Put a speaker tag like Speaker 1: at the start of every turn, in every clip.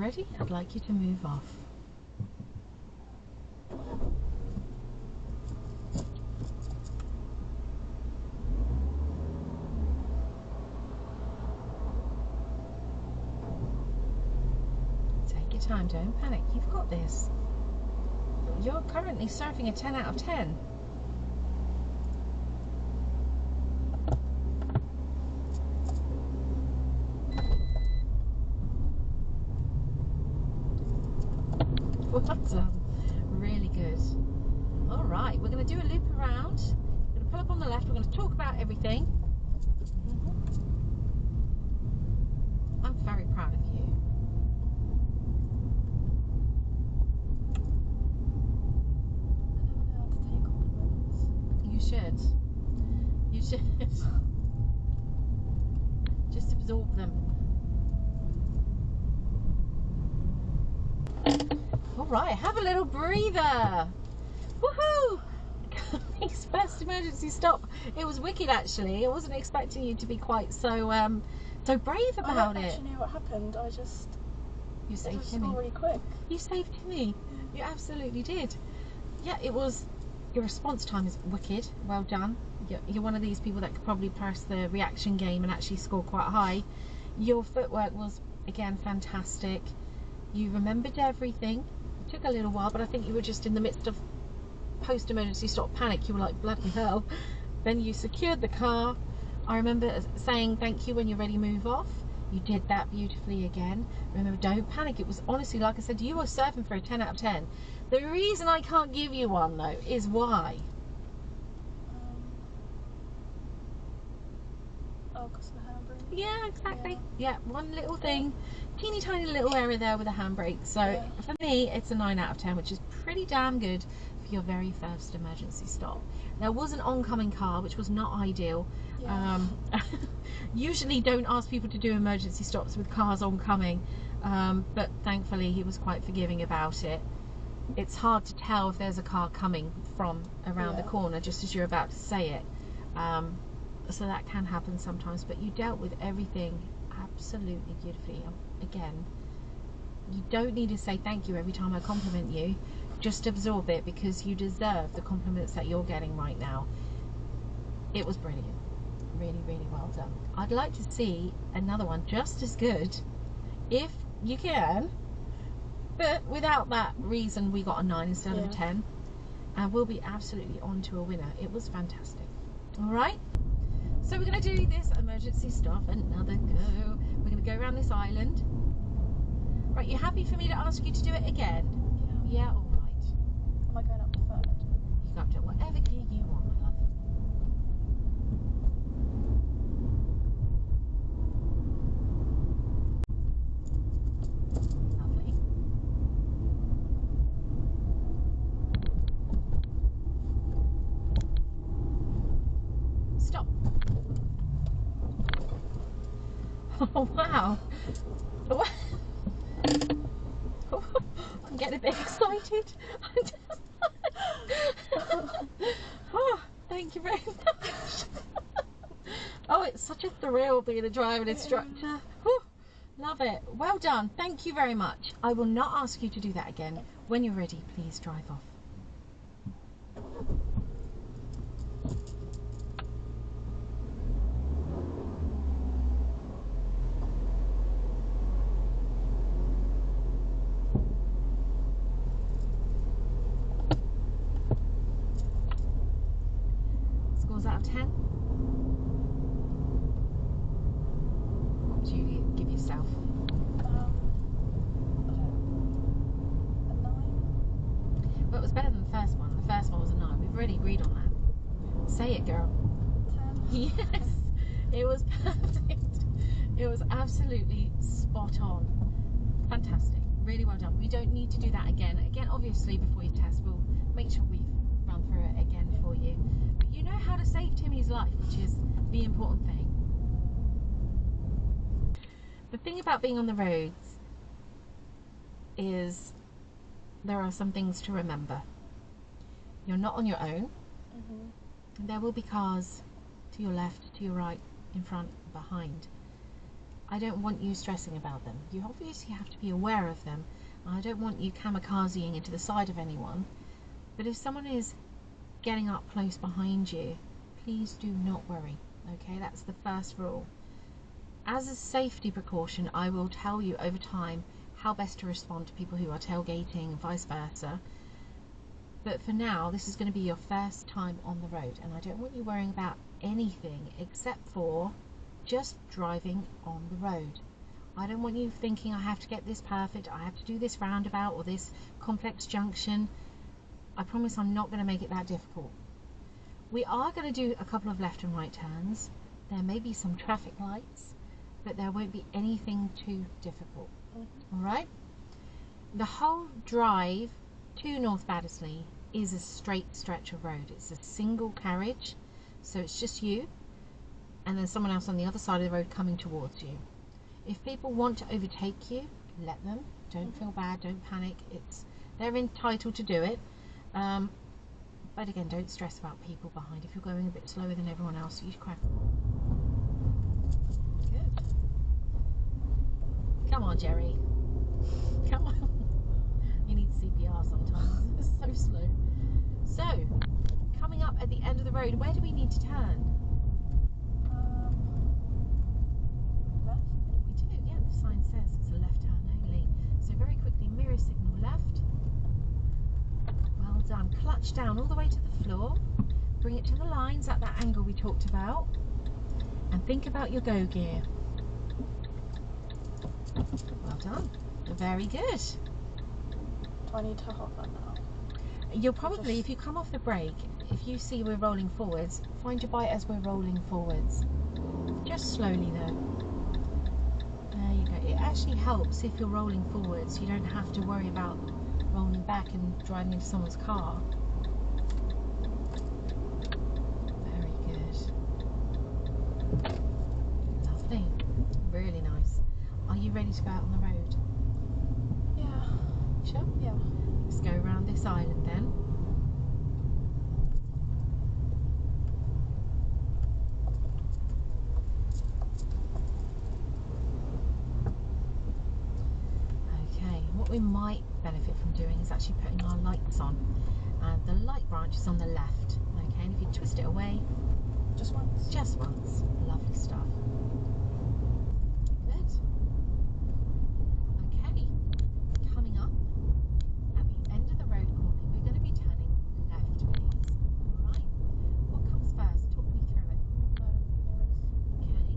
Speaker 1: ready, I'd like you to move off. Take your time, don't panic, you've got this. You're currently surfing a 10 out of 10. Well done. Really good. All right, we're going to do a loop around. We're going to pull up on the left. We're going to talk about everything. I'm very proud of you.
Speaker 2: I never know how to take compliments.
Speaker 1: You should. You should. Just absorb them. All right, have a little breather. Woohoo! Courtney's first emergency stop. It was wicked, actually. I wasn't expecting you to be quite so so brave about
Speaker 2: I don't
Speaker 1: it.
Speaker 2: actually know what happened.
Speaker 1: You saved
Speaker 2: just
Speaker 1: Timmy.
Speaker 2: got really quick.
Speaker 1: You saved Timmy. You absolutely did. Yeah, it was. Your response time is wicked. Well done. You're one of these people that could probably press the reaction game and actually score quite high. Your footwork was, again, fantastic. You remembered everything. It took a little while, but I think you were just in the midst of post-emergency stop panic. You were like, bloody hell. Then you secured the car. I remember saying thank you when you're ready, move off. You did that beautifully again. Remember, don't panic. It was honestly, like I said, you were surfing for a 10 out of 10. The reason I can't give you one, though, is why.
Speaker 2: Oh, because of the handbrake.
Speaker 1: Yeah, exactly. Yeah, one little thing. Teeny tiny little area there with a handbrake. So for me, it's a 9 out of 10, which is pretty damn good for your very first emergency stop. There was an oncoming car, which was not ideal.
Speaker 2: Yeah.
Speaker 1: Usually don't ask people to do emergency stops with cars oncoming, but thankfully he was quite forgiving about it. It's hard to tell if there's a car coming from around the corner just as you're about to say it. So that can happen sometimes, but you dealt with everything absolutely beautifully. Again, you don't need to say thank you every time I compliment you. Just absorb it, because you deserve the compliments that you're getting right now. It was brilliant. Really, really well done. I'd like to see another one just as good, if you can, but without that reason we got a 9 instead of a 10, and we'll be absolutely on to a winner. It was fantastic. All right, so we're going to do this emergency stop, another go. We're going to go around this island. Right, you happy for me to ask you to do it again? Yeah, all right.
Speaker 2: Am I going up to third?
Speaker 1: You got to whatever gear you want, my love. Lovely. Stop. Oh, wow. I'm getting a bit excited. Oh, thank you very much. Oh, it's such a thrill being a driving instructor. Whew, love it. Well done. Thank you very much. I will not ask you to do that again. When you're ready, please drive off. Scores out of 10. What would you give yourself?
Speaker 2: A 9?
Speaker 1: Well, it was better than the first one. The first one was a 9. We've already agreed on that. Say it, girl.
Speaker 2: 10?
Speaker 1: Yes, it was perfect. It was absolutely spot on. Fantastic. Really well done. We don't need to do that again. Again, obviously, before you test, we'll make sure we've run through it again for you. But you know how to save Timmy's life, which is the important thing. The thing about being on the roads is there are some things to remember. You're not on your own. There will be cars to your left, to your right, in front, behind. I don't want you stressing about them. You obviously have to be aware of them. I don't want you kamikazing into the side of anyone. But if someone is getting up close behind you, please do not worry. Okay, that's the first rule. As a safety precaution, I will tell you over time how best to respond to people who are tailgating and vice versa. But for now, this is going to be your first time on the road, and I don't want you worrying about anything except for just driving on the road. I don't want you thinking I have to get this perfect, I have to do this roundabout or this complex junction. I promise I'm not going to make it that difficult. We are going to do a couple of left and right turns. There may be some traffic lights, but there won't be anything too difficult. Alright? The whole drive to North Baddesley is a straight stretch of road. It's a single carriage, so it's just you and then someone else on the other side of the road coming towards you. If people want to overtake you, let them. Don't feel bad, don't panic. They're entitled to do it. But again, don't stress about people behind. If you're going a bit slower than everyone else, you crack. Good. Come on, Jerry. Come on. You need CPR sometimes. It's so slow. So, coming up at the end of the road, where do we need to turn?
Speaker 2: Left.
Speaker 1: We do, yeah, the sign says it's a left turn only. So very quickly, mirror signal left. Well done. Clutch down all the way to the floor. Bring it to the lines at that angle we talked about. And think about your go gear. Well done. Very good.
Speaker 2: Do I need to hover now?
Speaker 1: You'll probably, if you come off the brake, if you see we're rolling forwards, find your bite as we're rolling forwards. Just slowly though. There you go. It actually helps if you're rolling forwards. You don't have to worry about rolling back and driving into someone's car. Very good. Lovely. Really nice. Are you ready to go out on the road?
Speaker 2: Yeah.
Speaker 1: Sure?
Speaker 2: Yeah.
Speaker 1: Let's go around this island then. Okay, what we might benefit from doing is actually putting our lights on. And the light branch is on the left. Okay, and if you twist it away,
Speaker 2: Just once.
Speaker 1: just once. Lovely stuff. Good. Okay, coming up at the end of the road, Courtney, we're going to be turning left, please. Alright, what comes first? Talk me through it.
Speaker 2: Mirrors.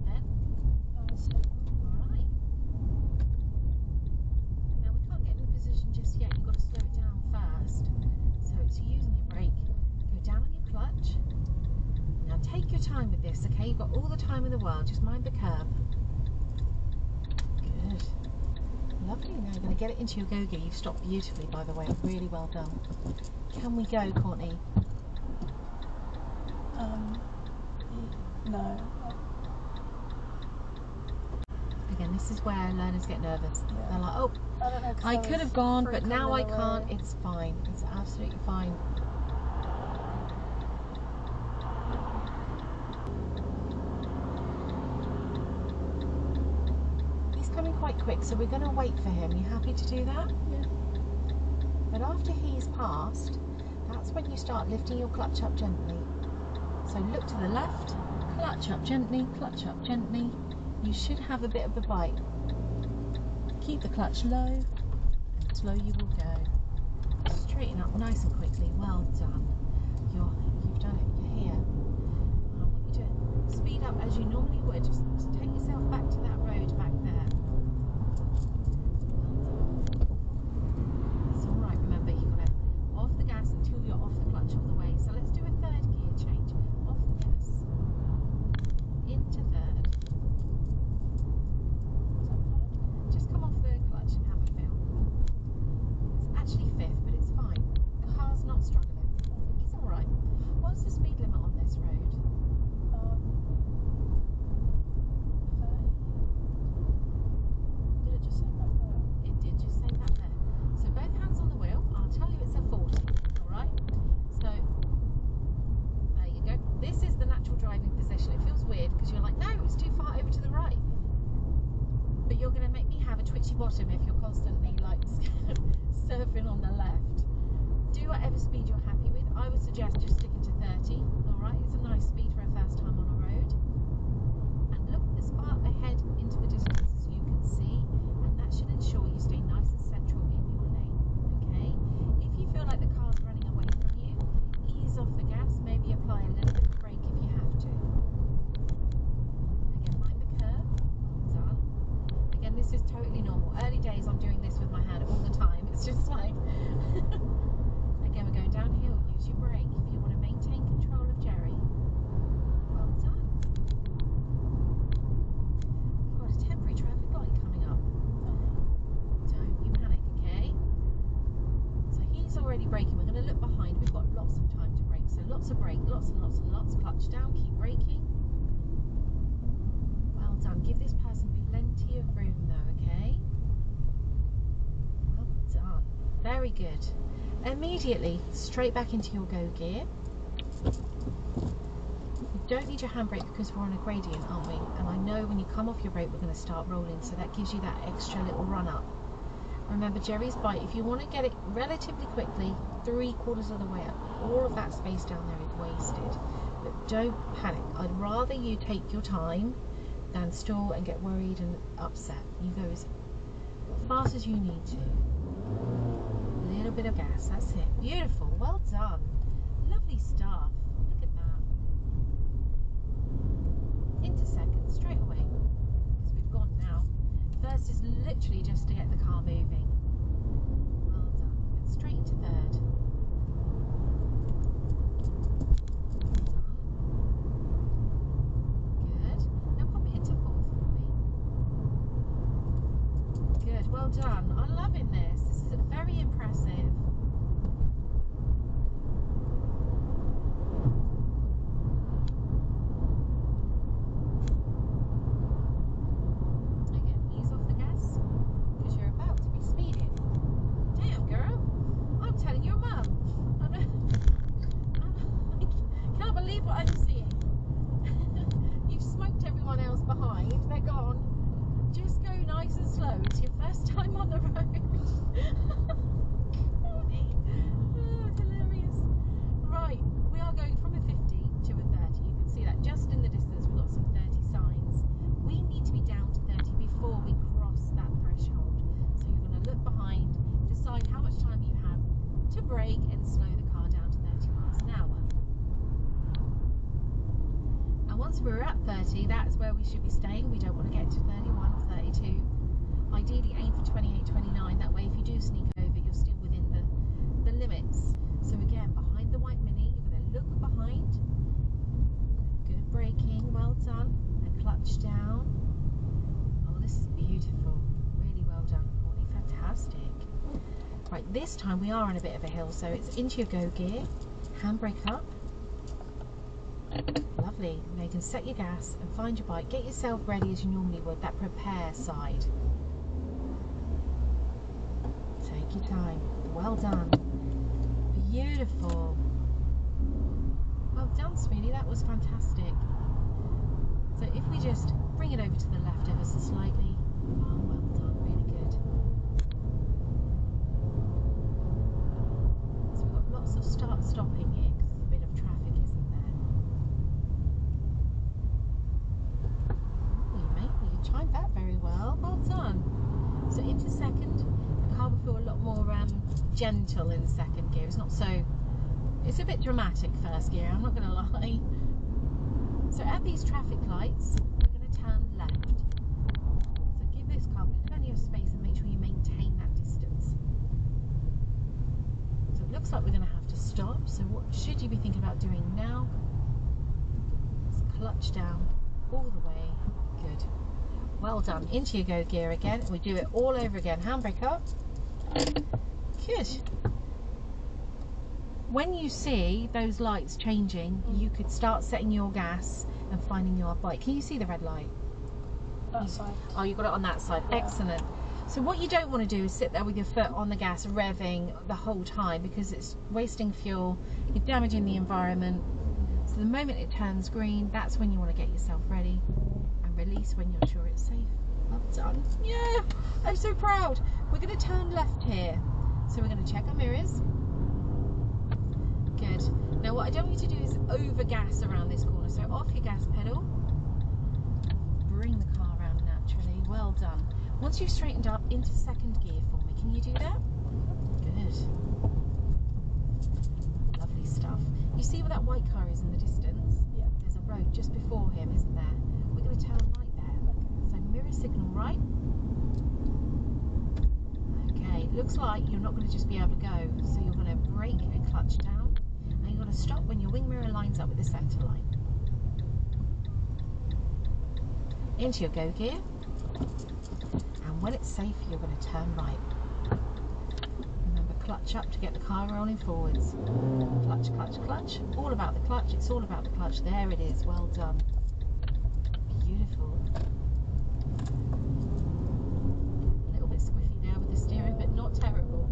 Speaker 1: Okay. And then,
Speaker 2: Signal.
Speaker 1: alright. Now we can't get in the position just yet, you've got to slow it down first. So it's using your brake. Go down on your clutch. Now take your time with this, okay? You've got all the time in the world, just mind the curb. Good. Lovely, now you're going to get it into your go-gear. You've stopped beautifully, by the way, really well done. Can we go, Courtney?
Speaker 2: No.
Speaker 1: Again, this is where learners get nervous.
Speaker 2: Yeah.
Speaker 1: They're like, oh,
Speaker 2: I don't know. 'Cause
Speaker 1: I
Speaker 2: was
Speaker 1: could have gone,
Speaker 2: free
Speaker 1: but now I
Speaker 2: coming
Speaker 1: can't.
Speaker 2: away.
Speaker 1: It's fine. It's absolutely fine. He's coming quite quick, so we're going to wait for him. You happy to do that?
Speaker 2: Yeah.
Speaker 1: But after he's passed, that's when you start lifting your clutch up gently. So look to the left, clutch up gently, clutch up gently. You should have a bit of a bite. Keep the clutch low, and slow you will go. Straighten up nice and quickly. Well done. You've done it. You're here. I want you to speed up as you normally would. Just take yourself back to that road back there. It's all right. Remember, you've got to off the gas until you're off the clutch all the way. So let's do a third gear change. Off the gas, into third. Just come off the clutch and have a feel. It's actually fifth, but it's fine. The car's not struggling. He's all right. What's the speed limit on this road?
Speaker 2: 30.
Speaker 1: constantly like surfing on the left. Do whatever speed you're happy with. I would suggest just sticking to 30. Alright, it's a nice speed for a first time on a road. And look as far ahead into the distance as you can see, and that should ensure you stay nice and central in your lane. Okay? If you feel like the car's running away from you, ease off the gas, maybe apply a little bit of brake if you have to. Again, mind the curve. Done. Again, this is totally normal. Early days I'm doing this with my hand all the time. It's just like again, we're going downhill. Use your brake if you want to maintain control of Jerry. Well done. We've got a temporary traffic light coming up. Don't you panic, okay? So he's already braking. We're going to look behind. We've got lots of time to brake. So lots of brake, lots and lots and lots. Clutch down, keep braking. Well done. Give this person plenty of room though, okay? Well done. Very good. Immediately straight back into your go gear. You don't need your handbrake because we're on a gradient, aren't we? And I know when you come off your brake we're going to start rolling, so that gives you that extra little run up. Remember, Jerry's bite, if you want to get it relatively quickly, 3/4 of the way up, all of that space down there is wasted. But don't panic. I'd rather you take your time than stall and get worried and upset. You go as fast as you need to. A little bit of gas, that's it. Beautiful, well done. Lovely stuff. Look at that. Into second, straight away. Because we've gone now. First is literally just to get the car moving. Well done. And straight into third. Good. Now pop it into fourth for me. Good, well done. I'm loving this. This is very impressive. Again, ease off the gas because you're about to be speeding. Damn, girl. I'm telling your mum. I can't believe what I'm seeing. You've smoked everyone else behind. They're gone. Just go nice and slow. It's your first time on the road. Courtney. Oh, hilarious. Right, we are going from a 50 to a 30. You can see that just in the distance. We've got some 30 signs. We need to be down to 30 before we cross that threshold. So you're going to look behind, decide how much time you have to brake and slow the car down to 30 miles an hour. And once we're at 30, that's where we should be staying. We don't want to get to 31 or 32. Ideally aim for 28, 29. That way if you do sneak over, you're still within the limits. So again, behind the white Mini, you're going to look behind. Good braking, well done. And clutch down. Oh, this is beautiful. Really well done, Courtney. Fantastic. Right, this time we are on a bit of a hill, so it's into your go gear. Handbrake up. Lovely. Now you can set your gas and find your bike. Get yourself ready as you normally would, that prepare side. Take your time. Well done. Beautiful. Well done, sweetie. That was fantastic. So if we just bring it over to the left ever so slightly. Oh, well done. Really good. So we've got lots of start-stopping here because there's a bit of traffic, isn't there? Oh, you timed that very well. Well done. So into second. The car will feel a lot more gentle in second gear. It's not so, it's a bit dramatic first gear, I'm not going to lie. So at these traffic lights, we're going to turn left. So give this car plenty of space and make sure you maintain that distance. So it looks like we're going to have to stop. So what should you be thinking about doing now? Let's clutch down all the way. Good. Well done. Into your go gear again. We do it all over again. Handbrake up. Good. When you see those lights changing, you could start setting your gas and finding your bike. Can you see the red light?
Speaker 2: That side.
Speaker 1: Oh, you got it on that side. Yeah. Excellent. So what you don't want to do is sit there with your foot on the gas revving the whole time, because it's wasting fuel, you're damaging the environment. So the moment it turns green, that's when you want to get yourself ready and release when you're sure it's safe. Well done. Yeah, I'm so proud. We're going to turn left here. So we're going to check our mirrors. Good. Now what I don't want you to do is over gas around this corner. So off your gas pedal. Bring the car around naturally. Well done. Once you've straightened up, into second gear for me. Can you do that? Good. Lovely stuff. You see where that white car is in the distance?
Speaker 2: Yeah.
Speaker 1: There's a road just before him, isn't there? We're going to turn right there. So mirror signal right. Okay, looks like you're not going to just be able to go. So you're going to brake and clutch down. And you're going to stop when your wing mirror lines up with the centre line. Into your go gear. And when it's safe, you're going to turn right. Remember, clutch up to get the car rolling forwards. Clutch, clutch, clutch. All about the clutch. It's all about the clutch. There it is. Well done. Beautiful. A little bit squiffy there with the steering, but not terrible.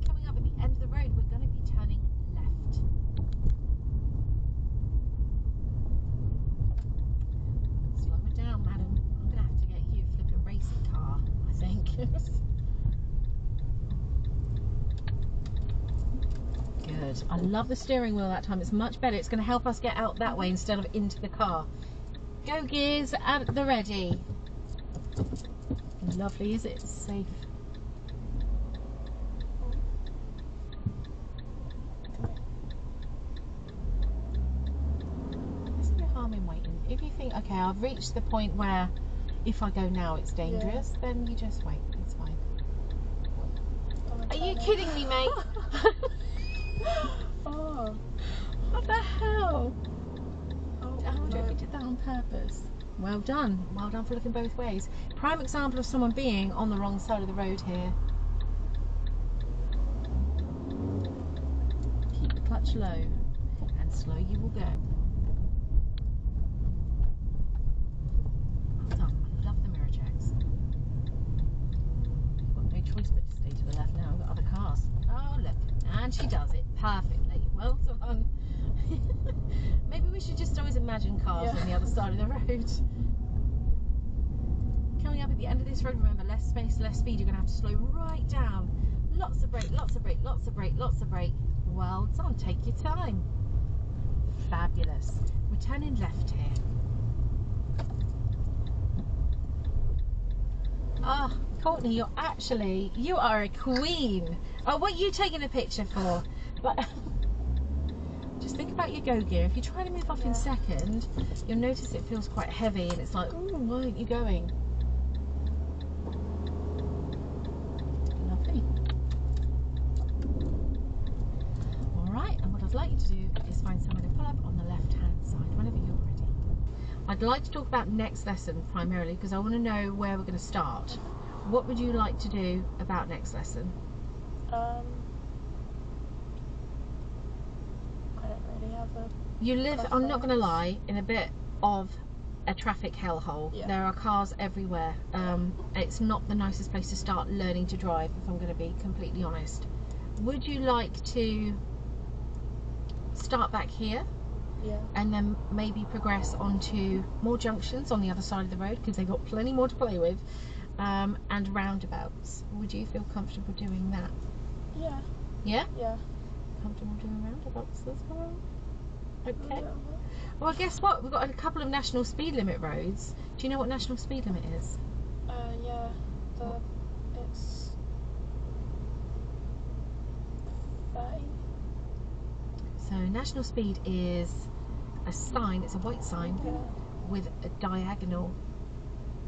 Speaker 1: Coming up at the end of the road, we're going to be turning left. Slow it down, madam. I'm going to have to get you a flipping racing car, I think. Good. I love the steering wheel that time. It's much better. It's going to help us get out that way instead of into the car. Go gears at the ready. Lovely, is it? Safe. There's no harm in waiting. If you think, okay, I've reached the point where if I go now it's dangerous, then you just wait. It's fine. Are you kidding me, mate?
Speaker 2: Oh.
Speaker 1: What the hell?
Speaker 2: Oh,
Speaker 1: I wonder if you did that on purpose. Well done. Well done for looking both ways. Prime example of someone being on the wrong side of the road here. Keep the clutch low and slow you will go. Well done. I love the mirror checks. You've got no choice but to stay to the left now. We've got other cars. Oh look. And she does it perfectly. Well done. Maybe we should just always imagine cars on the other side of the road. Coming up at the end of this road, remember, less space, less speed. You're going to have to slow right down. Lots of brake, lots of brake, lots of brake, lots of brake. Well done. Take your time. Fabulous. We're turning left here. Ah, Courtney, you are a queen. Oh, what are you taking a picture for? But just think about your go gear. If you try to move off in second, you'll notice it feels quite heavy and it's like, ooh, why aren't you going? Lovely. Alright, and what I'd like you to do is find somewhere to pull up on the left hand side whenever you're ready. I'd like to talk about next lesson primarily because I want to know where we're going to start. What would you like to do about next lesson?
Speaker 2: I don't really have a...
Speaker 1: You live, I'm not going to lie, in a bit of a traffic hellhole.
Speaker 2: Yeah.
Speaker 1: There are cars everywhere. It's not the nicest place to start learning to drive, if I'm going to be completely honest. Would you like to start back here?
Speaker 2: Yeah.
Speaker 1: And then maybe progress onto more junctions on the other side of the road because they've got plenty more to play with, and roundabouts. Would you feel comfortable doing that?
Speaker 2: Yeah.
Speaker 1: Yeah?
Speaker 2: Yeah.
Speaker 1: Comfortable doing roundabouts as well? Okay.
Speaker 2: Yeah.
Speaker 1: Well, guess what? We've got a couple of national speed limit roads. Do you know what national speed limit is?
Speaker 2: Yeah. It's 30.
Speaker 1: So national speed is a sign, it's a white sign
Speaker 2: Yeah.
Speaker 1: with a diagonal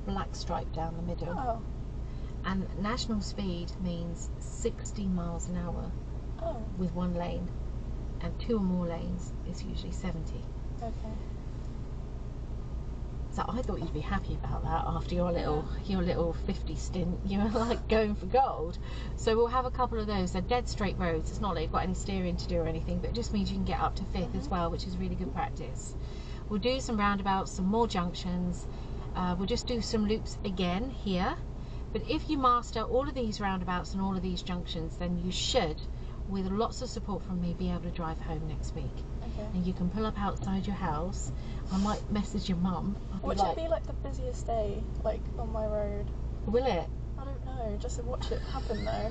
Speaker 1: black stripe down the middle.
Speaker 2: Oh.
Speaker 1: And national speed means 60 miles an hour
Speaker 2: Oh.
Speaker 1: with one lane, and 2 or more lanes is usually 70.
Speaker 2: Okay.
Speaker 1: So I thought you'd be happy about that after your little 50 stint. You were like going for gold. So we'll have a couple of those. They're dead straight roads. It's not like you've got any steering to do or anything, but it just means you can get up to 5th as well, which is really good practice. We'll do some roundabouts, some more junctions. We'll just do some loops again here. But if you master all of these roundabouts and all of these junctions, then you should, with lots of support from me, be able to drive home next week.
Speaker 2: Okay.
Speaker 1: And you can pull up outside your house. I might message your mum.
Speaker 2: What should be like the busiest day, like on my road?
Speaker 1: Will it?
Speaker 2: I don't know. Just watch it happen though.